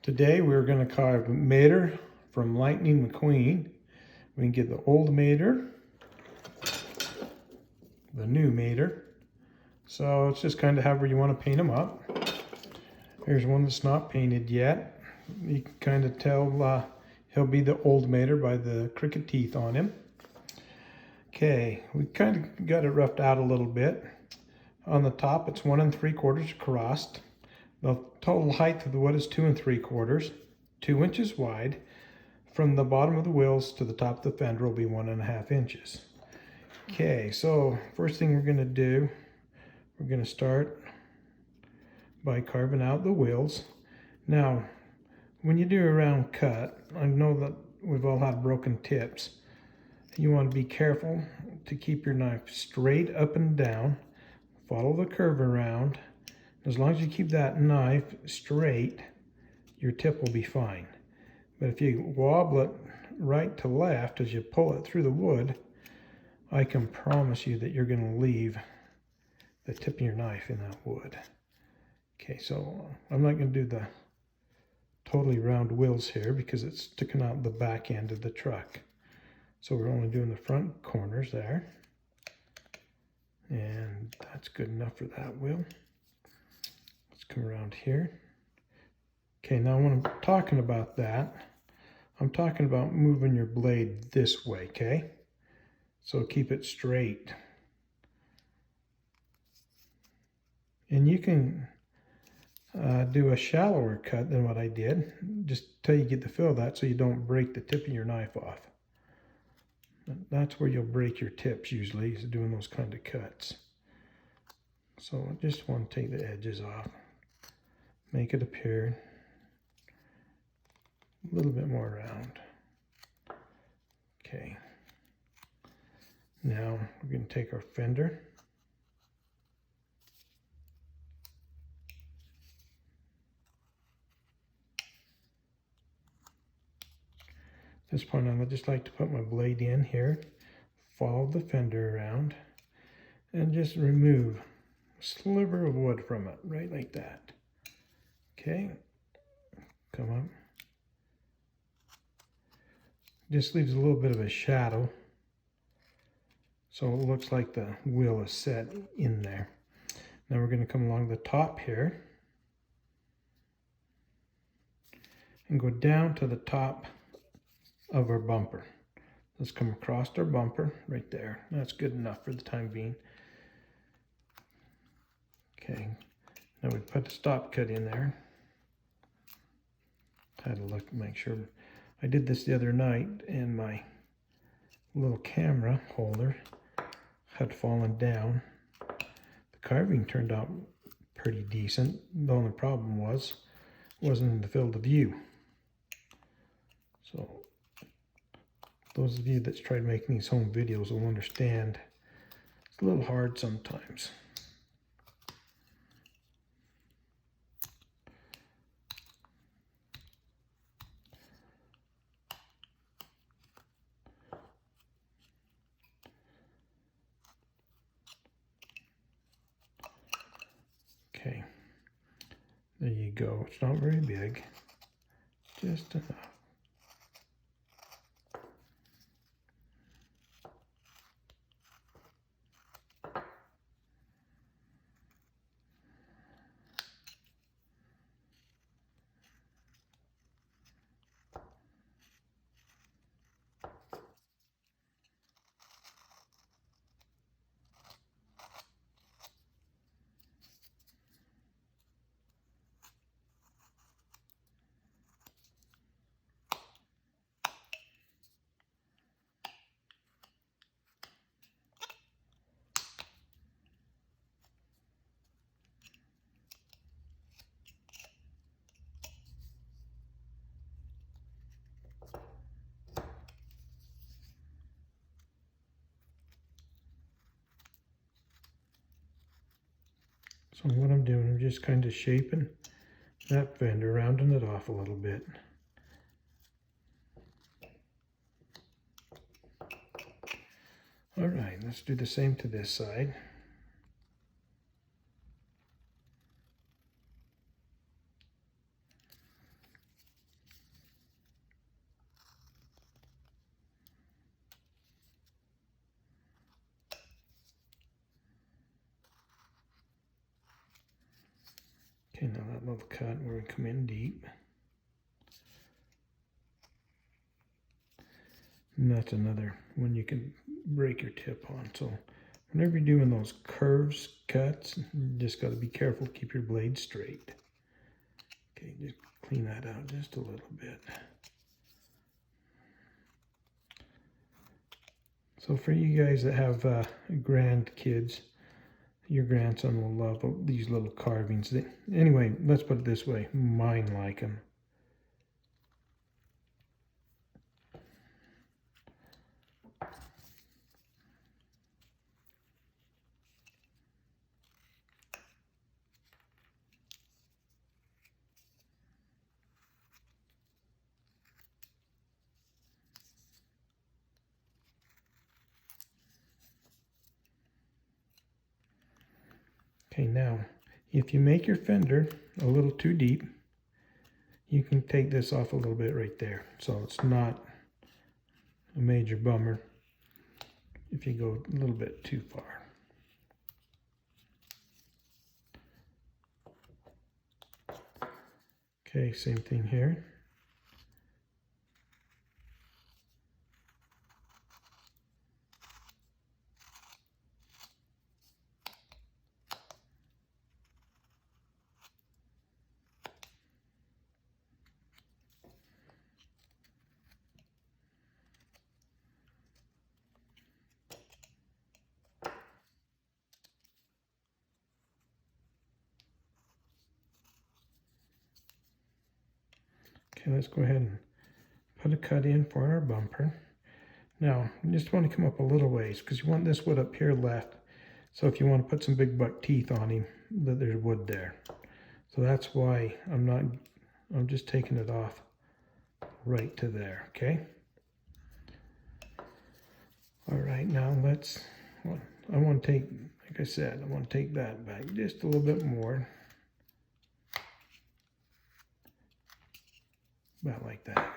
Today we're going to carve Mator from Lightning McQueen. We can get the old Mator, the new Mator. So it's just kind of however you want to paint them up. Here's one that's not painted yet. You can kind of tell he'll be the old Mator by the crooked teeth on him. Okay, we kind of got it roughed out a little bit. On the top it's 1 3/4 across. The total height of the wood is 2 3/4, 2 inches wide. From the bottom of the wheels to the top of the fender will be 1.5 inches. Okay, so first thing we're going to do, we're going to start by carving out the wheels. Now, when you do a round cut, I know that we've all had broken tips. You want to be careful to keep your knife straight up and down. Follow the curve around. As long as you keep that knife straight, your tip will be fine. But if you wobble it right to left as you pull it through the wood, I can promise you that you're going to leave the tip of your knife in that wood. Okay, so I'm not going to do the totally round wheels here because it's sticking out the back end of the truck. So we're only doing the front corners there. And that's good enough for that wheel. Let's come around here. Okay, now when I'm talking about that, I'm talking about moving your blade this way, okay? So keep it straight. And you can do a shallower cut than what I did, just till you get the feel of that so you don't break the tip of your knife off. That's where you'll break your tips usually, is doing those kind of cuts. So I just want to take the edges off, make it appear a little bit more round. Okay. Now we're going to take our fender. At this point, I'd just like to put my blade in here, follow the fender around, and just remove a sliver of wood from it, right like that. Okay, come up. Just leaves a little bit of a shadow, so it looks like the wheel is set in there. Now we're going to come along the top here and go down to the top of our bumper. Let's come across our bumper right there. That's good enough for the time being. Okay, now we put the stop cut in there. Had to look, make sure. I did this the other night and my little camera holder had fallen down. The carving turned out pretty decent. The only problem wasn't in the field of view. So those of you that's tried making these home videos will understand it's a little hard sometimes. Okay, there you go. It's not very big, just enough. So what I'm doing, I'm just kind of shaping that fender, rounding it off a little bit. All right, let's do the same to this side. Okay, now that little cut where we come in deep. And that's another one you can break your tip on. So whenever you're doing those curves, cuts, you just got to be careful, keep your blade straight. Okay, just clean that out just a little bit. So for you guys that have grandkids, your grandson will love these little carvings. Anyway, let's put it this way, mine like them. Okay, now, if you make your fender a little too deep, you can take this off a little bit right there. So it's not a major bummer if you go a little bit too far. Okay, same thing here. Okay, let's go ahead and put a cut in for our bumper. Now, you just want to come up a little ways because you want this wood up here left. So if you want to put some big buck teeth on him, that there's wood there. So that's why I'm just taking it off right to there, okay? All right, now I want to take, like I said, I want to take that back just a little bit more. About like that.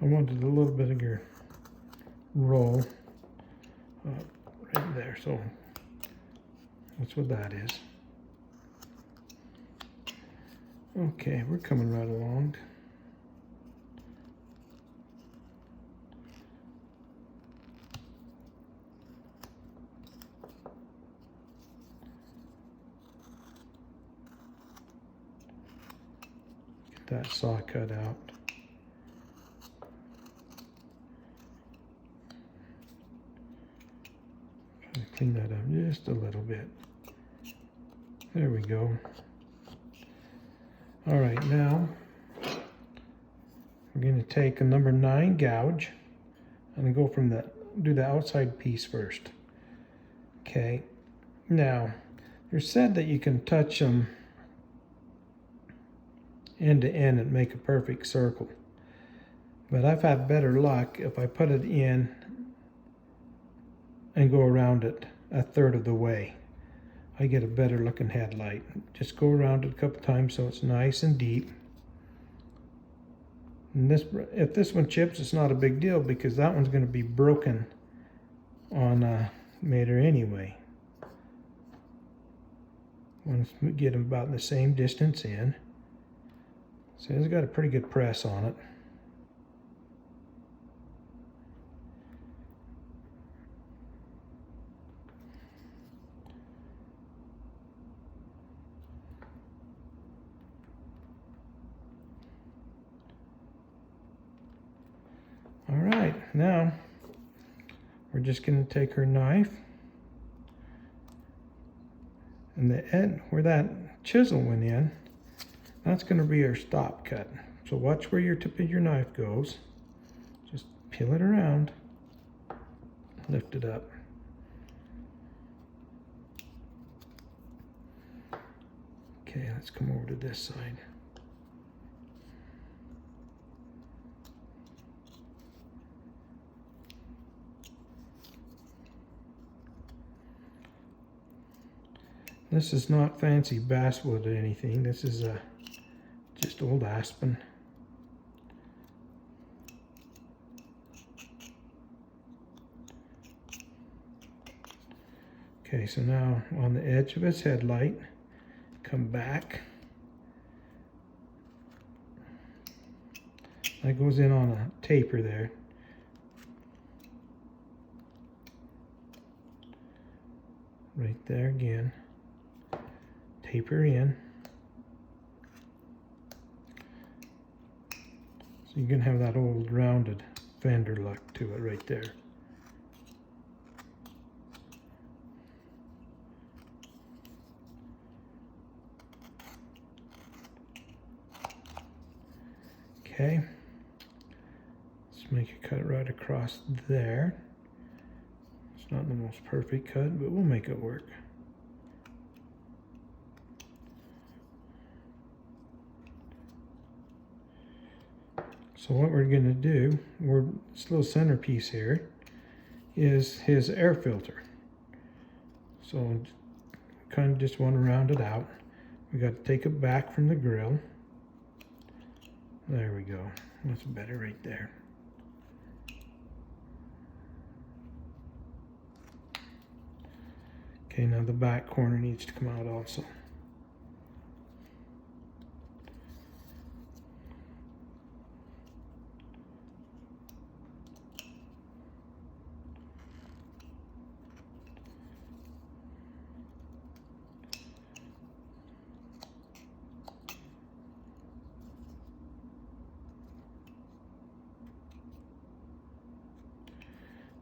I wanted a little bit of your roll right there, so that's what that is. Okay, we're coming right along. Get that saw cut out. Clean that up just a little bit. There we go. All right, now we're going to take a number 9 gouge and go from do the outside piece first. Okay, now there's said that you can touch them end to end and make a perfect circle. But I've had better luck if I put it in and go around it a third of the way. I get a better looking headlight. Just go around it a couple times so it's nice and deep. And if this one chips, it's not a big deal because that one's going to be broken on Mator anyway. Once we get them about the same distance in. So it's got a pretty good press on it. All right, now we're just going to take our knife and the end where that chisel went in, that's going to be our stop cut. So watch where your tip of your knife goes. peel it around, lift it up. Okay, let's come over to this side. This is not fancy basswood or anything. This is just old aspen. Okay, so now on the edge of its headlight, come back. That goes in on a taper there. Right there again. Taper in. So you can have that old rounded fender look to it right there. Okay, let's make a cut right across there. It's not the most perfect cut, but we'll make it work. So what we're going to do, this little centerpiece here is his air filter. So kind of just want to round it out. We got to take it back from the grill. There we go. That's better right there. Okay, now the back corner needs to come out also.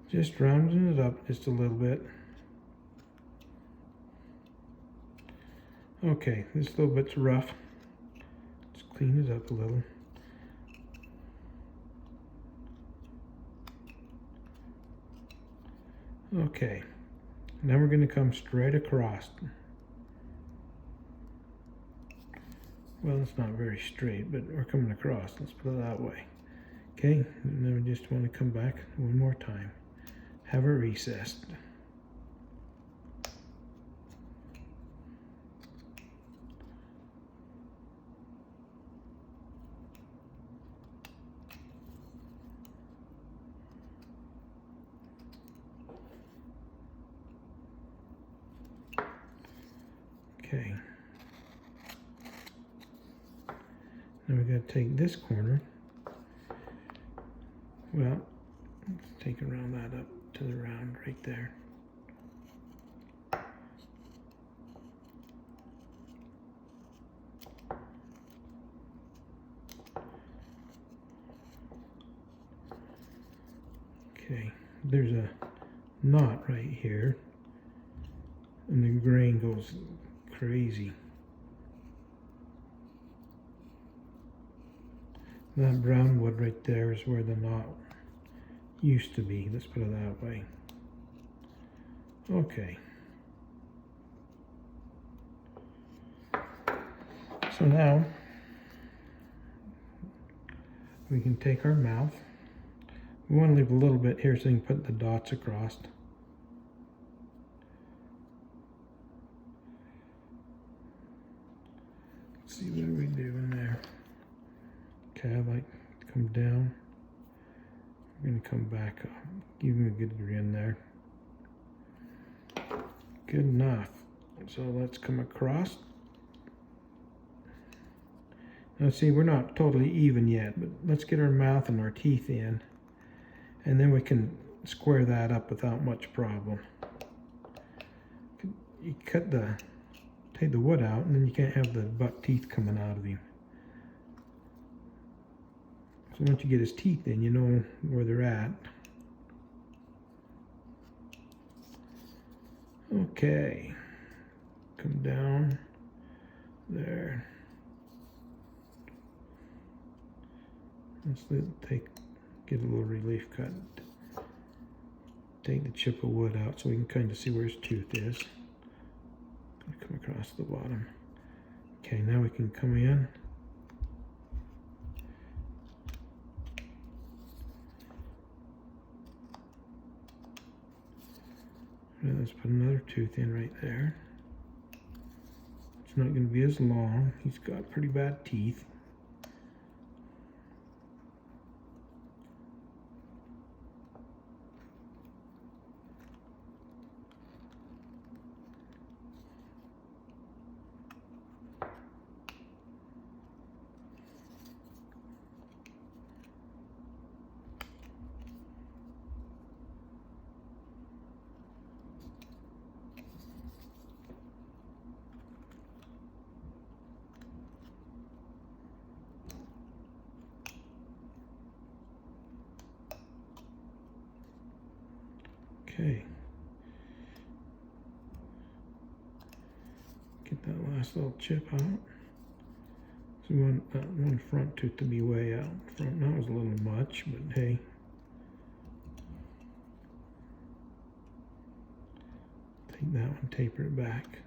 Just rounding it up just a little bit. Okay, this little bit's rough. Let's clean it up a little. Okay, now we're going to come straight across. Well, it's not very straight, but we're coming across. Let's put it that way. Okay, and then we just want to come back one more time. Have it recessed. Okay. Now we got to take this corner. Well, let's take around that up to the round right there. Okay, there's a knot right here, and the grain goes crazy. That brown wood right there is where the knot used to be. Let's put it that way. Okay. So now we can take our mouth. We want to leave a little bit here so you can put the dots across. Let's see what we do in there. Okay, I like to come down. We're going to come back up. Give him a good grin there. Good enough. So let's come across. Now see, we're not totally even yet, but let's get our mouth and our teeth in, and then we can square that up without much problem. You take the wood out, and then you can't have the buck teeth coming out of him. So once you get his teeth in, you know where they're at. Okay, come down there. Let's get a little relief cut. Take the chip of wood out so we can kind of see where his tooth is. Come across the bottom. Okay, now we can come in. And let's put another tooth in right there. It's not going to be as long. He's got pretty bad teeth. Okay. Get that last little chip out. So we want that one front tooth to be way out front. That was a little much, but hey. Take that one, taper it back.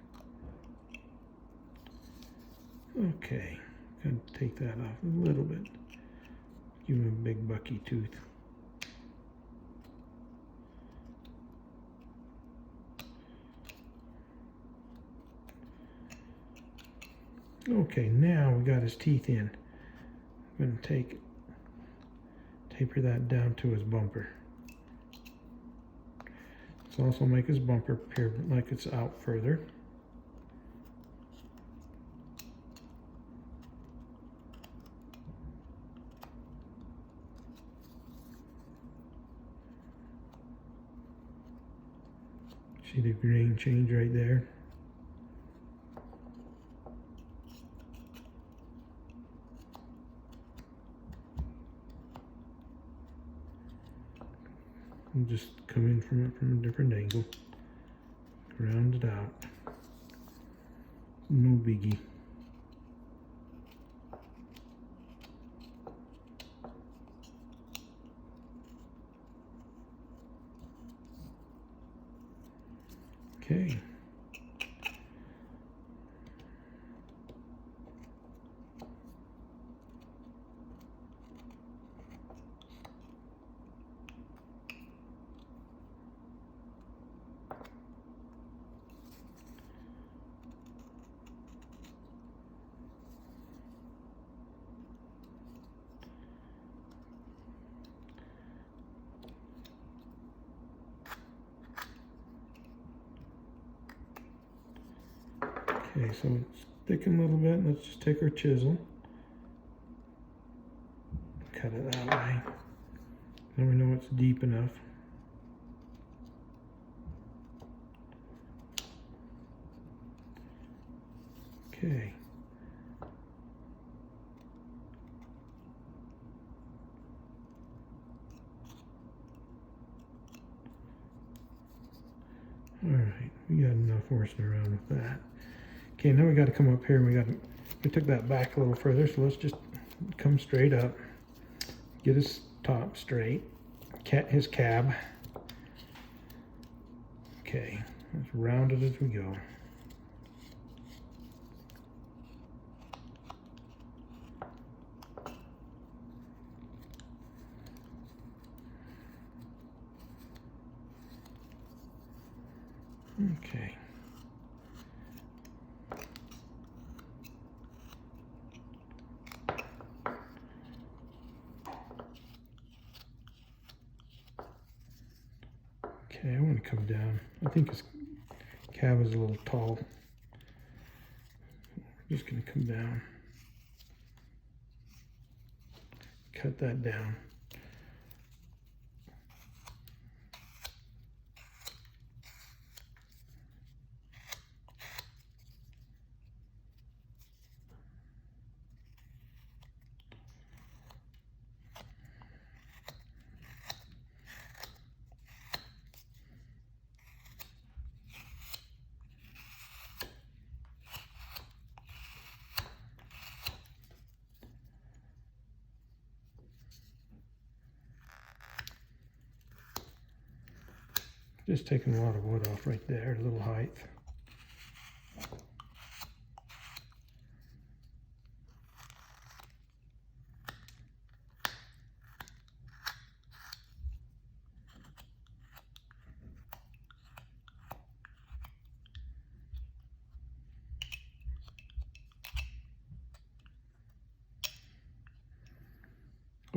Okay. Gotta take that off a little bit. Give him a big bucky tooth. Okay, now we got his teeth in. I'm going to taper that down to his bumper. Let's also make his bumper appear like it's out further. See the grain change right there? And just come in from it from a different angle. Round it out. No biggie. Okay. Okay, so it's thickened a little bit. Let's just take our chisel, cut it that way. Now we know it's deep enough. Okay. All right, we got enough horsing around with that. Okay, now we got to come up here and we took that back a little further, so let's just come straight up, get his top straight, his cab. Okay, let's round it as we go. Okay. Okay, I want to come down. I think his cab is a little tall. I'm just going to come down. Cut that down. Just taking a lot of wood off right there, a little height.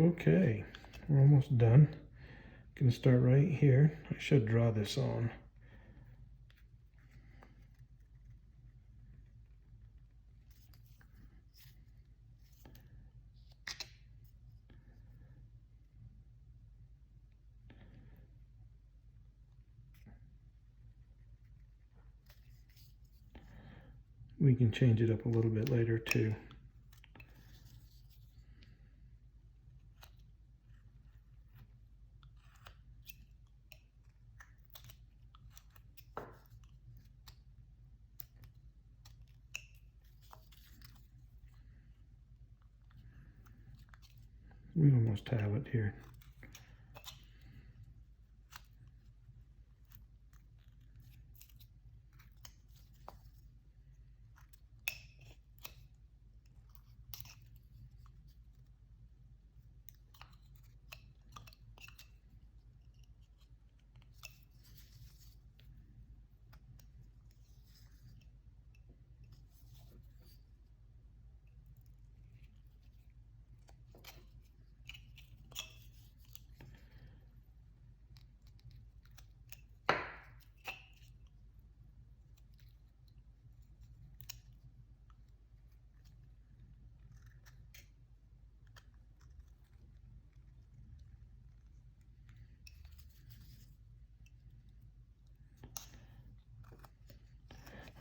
Okay, we're almost done. Gonna start right here. I should draw this on. We can change it up a little bit later too. We almost have it here.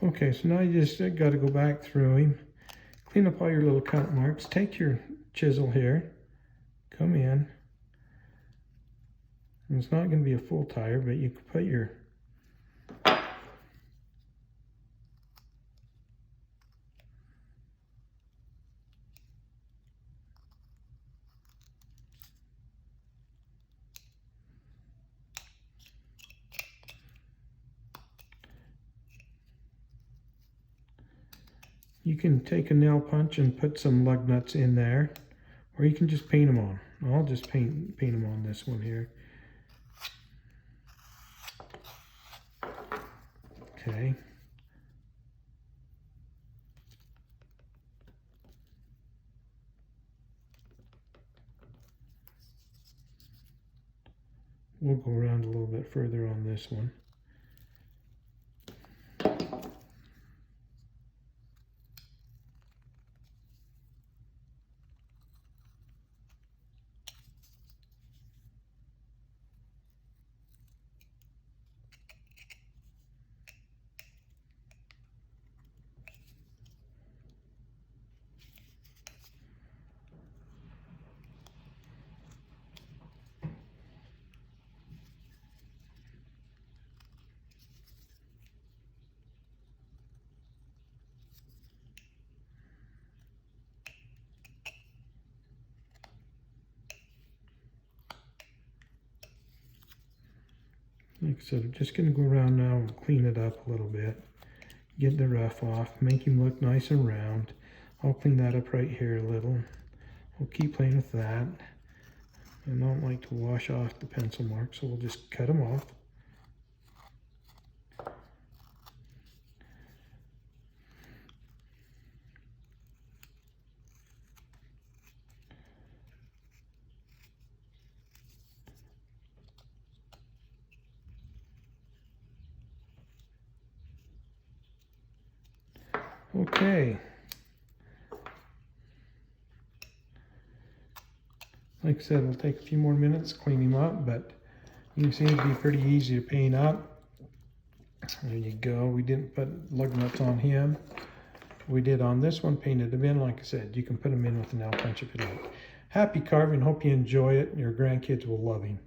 Okay, so now you just got to go back through him, clean up all your little cut marks, take your chisel here, come in, and it's not going to be a full tire, but you can put your you can take a nail punch and put some lug nuts in there, or you can just paint them on. I'll just paint them on this one here. Okay. We'll go around a little bit further on this one. Like I said, I'm just going to go around now and clean it up a little bit. Get the rough off, make him look nice and round. I'll clean that up right here a little. We'll keep playing with that. I don't like to wash off the pencil marks, so we'll just cut them off. Okay. Like I said, it'll take a few more minutes to clean him up, but you can see it'd be pretty easy to paint up. There you go. We didn't put lug nuts on him. We did on this one, painted them in. Like I said, you can put them in with a nail punch if you like. Happy carving. Hope you enjoy it. Your grandkids will love him.